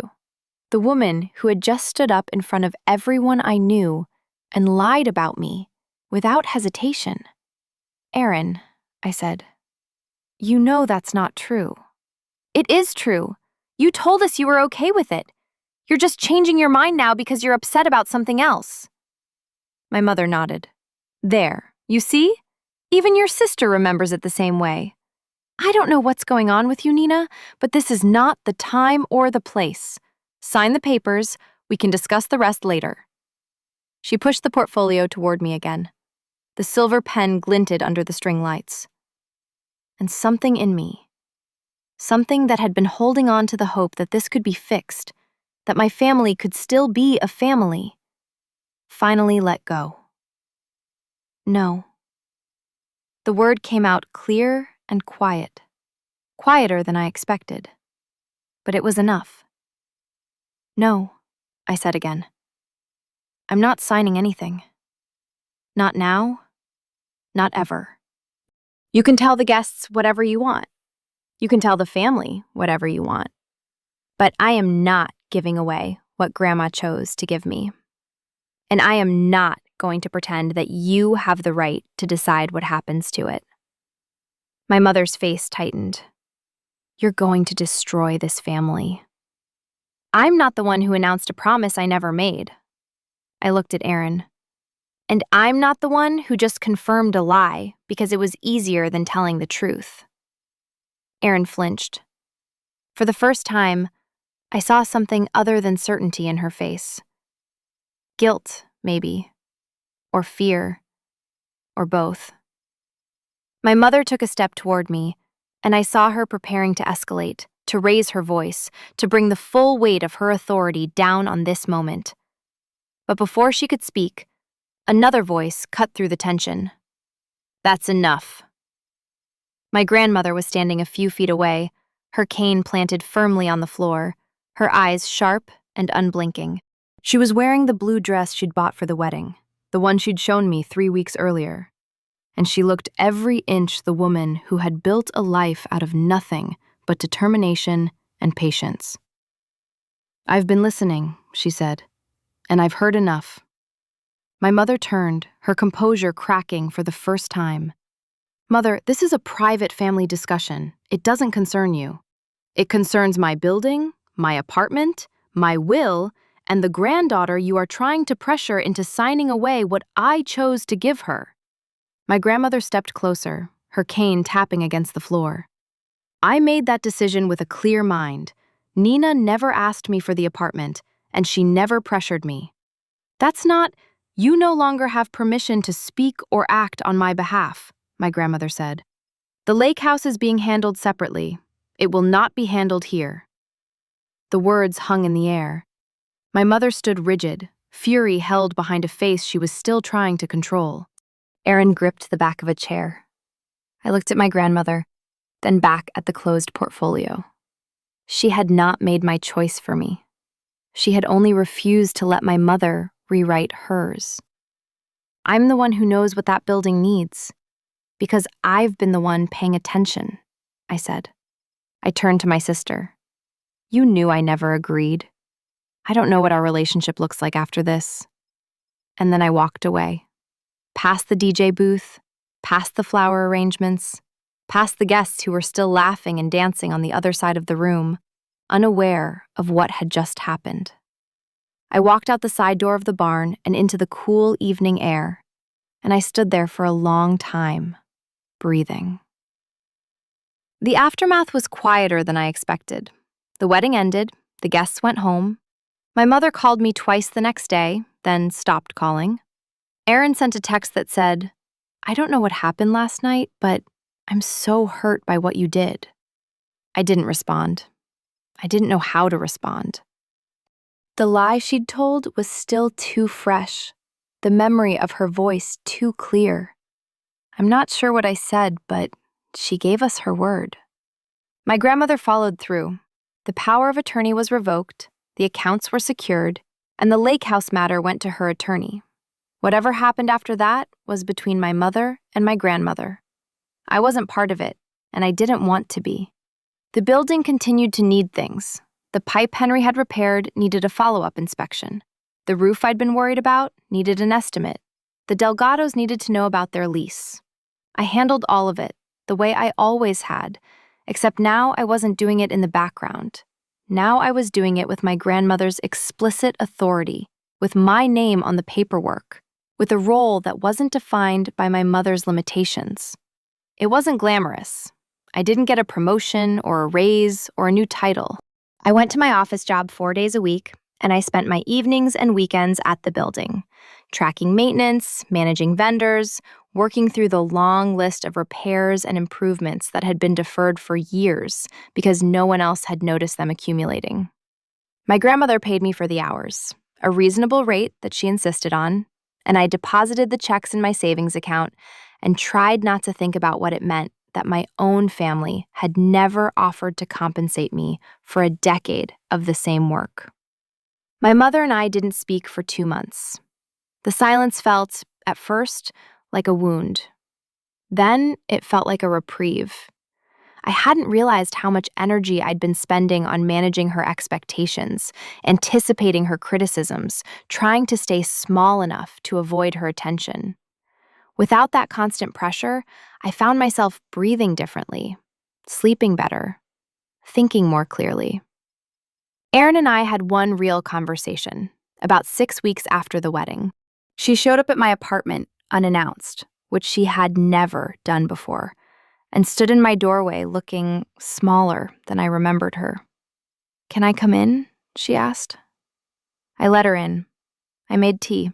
the woman who had just stood up in front of everyone I knew and lied about me without hesitation. Erin, I said, you know that's not true. It is true. You told us you were okay with it. You're just changing your mind now because you're upset about something else. My mother nodded. There, you see? Even your sister remembers it the same way. I don't know what's going on with you, Nina, but this is not the time or the place. Sign the papers. We can discuss the rest later. She pushed the portfolio toward me again. The silver pen glinted under the string lights. And something in me, something that had been holding on to the hope that this could be fixed, that my family could still be a family, finally let go. No. The word came out clear and quiet, quieter than I expected. But it was enough. No, I said again. I'm not signing anything. Not now, not ever. You can tell the guests whatever you want. You can tell the family whatever you want. But I am not giving away what Grandma chose to give me. And I am not going to pretend that you have the right to decide what happens to it. My mother's face tightened. You're going to destroy this family. I'm not the one who announced a promise I never made. I looked at Erin. And I'm not the one who just confirmed a lie because it was easier than telling the truth. Erin flinched. For the first time, I saw something other than certainty in her face. Guilt, maybe. Or fear. Or both. My mother took a step toward me, and I saw her preparing to escalate, to raise her voice, to bring the full weight of her authority down on this moment. But before she could speak, another voice cut through the tension. That's enough. My grandmother was standing a few feet away, her cane planted firmly on the floor, her eyes sharp and unblinking. She was wearing the blue dress she'd bought for the wedding, the one she'd shown me 3 weeks earlier. And she looked every inch the woman who had built a life out of nothing but determination and patience. I've been listening, she said, and I've heard enough. My mother turned, her composure cracking for the first time. Mother, this is a private family discussion. It doesn't concern you. It concerns my building, my apartment, my will, and the granddaughter you are trying to pressure into signing away what I chose to give her. My grandmother stepped closer, her cane tapping against the floor. I made that decision with a clear mind. Nina never asked me for the apartment, and she never pressured me. That's not, you no longer have permission to speak or act on my behalf, my grandmother said. The lake house is being handled separately. It will not be handled here. The words hung in the air. My mother stood rigid, fury held behind a face she was still trying to control. Erin gripped the back of a chair. I looked at my grandmother, then back at the closed portfolio. She had not made my choice for me. She had only refused to let my mother rewrite hers. I'm the one who knows what that building needs, because I've been the one paying attention, I said. I turned to my sister. You knew I never agreed. I don't know what our relationship looks like after this. And then I walked away, past the DJ booth, past the flower arrangements, past the guests who were still laughing and dancing on the other side of the room, unaware of what had just happened. I walked out the side door of the barn and into the cool evening air, and I stood there for a long time, breathing. The aftermath was quieter than I expected. The wedding ended, the guests went home. My mother called me twice the next day, then stopped calling. Erin sent a text that said, I don't know what happened last night, but I'm so hurt by what you did. I didn't respond. I didn't know how to respond. The lie she'd told was still too fresh, the memory of her voice too clear. I'm not sure what I said, but she gave us her word. My grandmother followed through. The power of attorney was revoked, the accounts were secured, and the lake house matter went to her attorney. Whatever happened after that was between my mother and my grandmother. I wasn't part of it, and I didn't want to be. The building continued to need things. The pipe Henry had repaired needed a follow-up inspection. The roof I'd been worried about needed an estimate. The Delgados needed to know about their lease. I handled all of it, the way I always had, except now I wasn't doing it in the background. Now I was doing it with my grandmother's explicit authority, with my name on the paperwork, with a role that wasn't defined by my mother's limitations. It wasn't glamorous. I didn't get a promotion or a raise or a new title. I went to my office job 4 days a week, and I spent my evenings and weekends at the building, tracking maintenance, managing vendors, working through the long list of repairs and improvements that had been deferred for years because no one else had noticed them accumulating. My grandmother paid me for the hours, a reasonable rate that she insisted on, and I deposited the checks in my savings account and tried not to think about what it meant that my own family had never offered to compensate me for a decade of the same work. My mother and I didn't speak for 2 months. The silence felt, at first, like a wound. Then it felt like a reprieve. I hadn't realized how much energy I'd been spending on managing her expectations, anticipating her criticisms, trying to stay small enough to avoid her attention. Without that constant pressure, I found myself breathing differently, sleeping better, thinking more clearly. Erin and I had one real conversation, about 6 weeks after the wedding. She showed up at my apartment, unannounced, which she had never done before, and stood in my doorway looking smaller than I remembered her. "Can I come in?" she asked. I let her in. I made tea.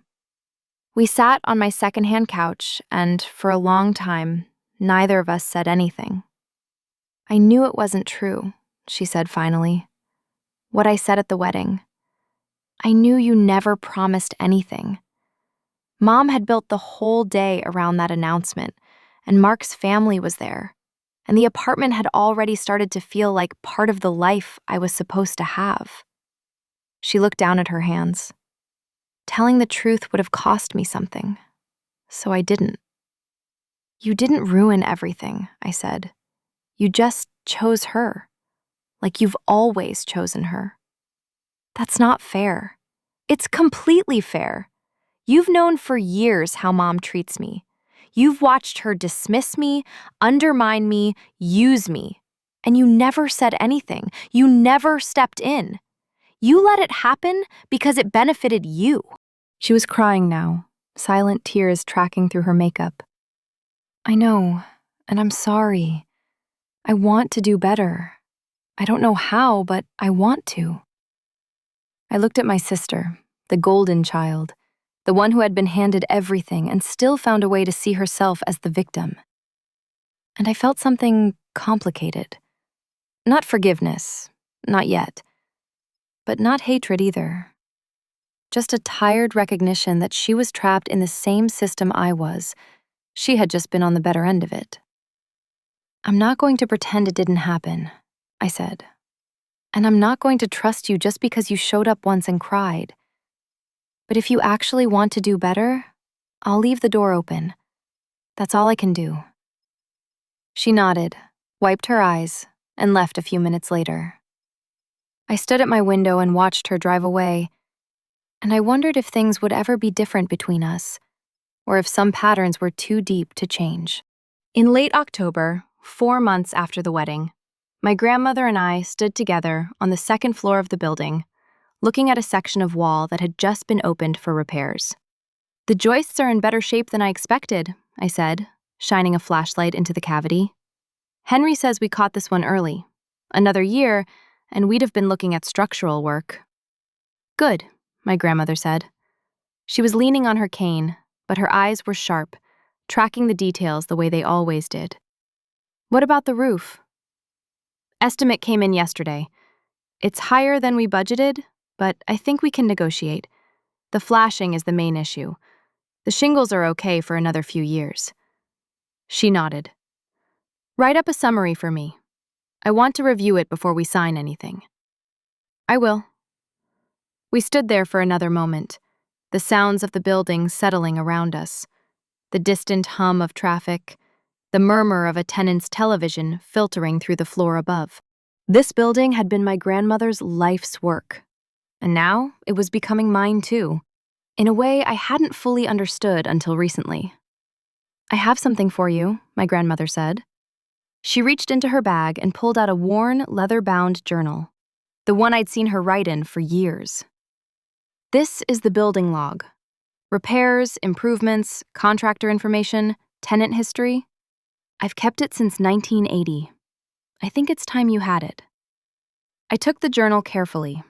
We sat on my secondhand couch, and for a long time, neither of us said anything. "I knew it wasn't true," she said finally. "What I said at the wedding. I knew you never promised anything." Mom had built the whole day around that announcement, and Mark's family was there, and the apartment had already started to feel like part of the life I was supposed to have. She looked down at her hands. Telling the truth would have cost me something, so I didn't. "You didn't ruin everything," I said. "You just chose her, like you've always chosen her." "That's not fair." "It's completely fair. You've known for years how Mom treats me. You've watched her dismiss me, undermine me, use me, and you never said anything. You never stepped in. You let it happen because it benefited you." She was crying now, silent tears tracking through her makeup. "I know, and I'm sorry. I want to do better. I don't know how, but I want to." I looked at my sister, the golden child, the one who had been handed everything and still found a way to see herself as the victim. And I felt something complicated. Not forgiveness, not yet, but not hatred either. Just a tired recognition that she was trapped in the same system I was. She had just been on the better end of it. "I'm not going to pretend it didn't happen," I said. "And I'm not going to trust you just because you showed up once and cried. But if you actually want to do better, I'll leave the door open. That's all I can do." She nodded, wiped her eyes, and left a few minutes later. I stood at my window and watched her drive away, and I wondered if things would ever be different between us, or if some patterns were too deep to change. In late October, 4 months after the wedding, my grandmother and I stood together on the second floor of the building, looking at a section of wall that had just been opened for repairs. "The joists are in better shape than I expected," I said, shining a flashlight into the cavity. "Henry says we caught this one early. Another year, and we'd have been looking at structural work." "Good," my grandmother said. She was leaning on her cane, but her eyes were sharp, tracking the details the way they always did. "What about the roof?" "Estimate came in yesterday. It's higher than we budgeted, but I think we can negotiate. The flashing is the main issue. The shingles are okay for another few years." She nodded. "Write up a summary for me. I want to review it before we sign anything." "I will." We stood there for another moment, the sounds of the building settling around us, the distant hum of traffic, the murmur of a tenant's television filtering through the floor above. This building had been my grandmother's life's work, and now it was becoming mine too, in a way I hadn't fully understood until recently. "I have something for you," my grandmother said. She reached into her bag and pulled out a worn, leather-bound journal, the one I'd seen her write in for years. "This is the building log. Repairs, improvements, contractor information, tenant history. I've kept it since 1980. I think it's time you had it." I took the journal carefully.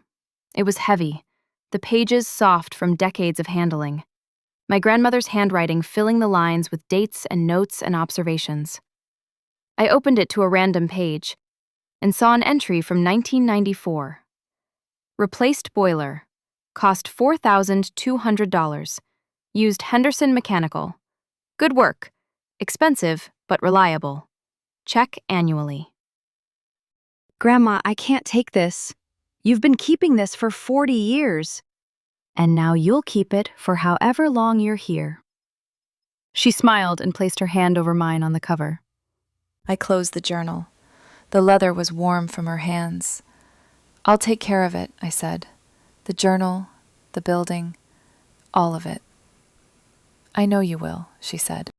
It was heavy, the pages soft from decades of handling, my grandmother's handwriting filling the lines with dates and notes and observations. I opened it to a random page and saw an entry from 1994. "Replaced boiler. Cost $4,200. Used Henderson Mechanical. Good work. Expensive, but reliable. Check annually." "Grandma, I can't take this. You've been keeping this for 40 years. And now you'll keep it for however long you're here." She smiled and placed her hand over mine on the cover. I closed the journal. The leather was warm from her hands. "I'll take care of it," I said. "The journal, the building, all of it." "I know you will," she said.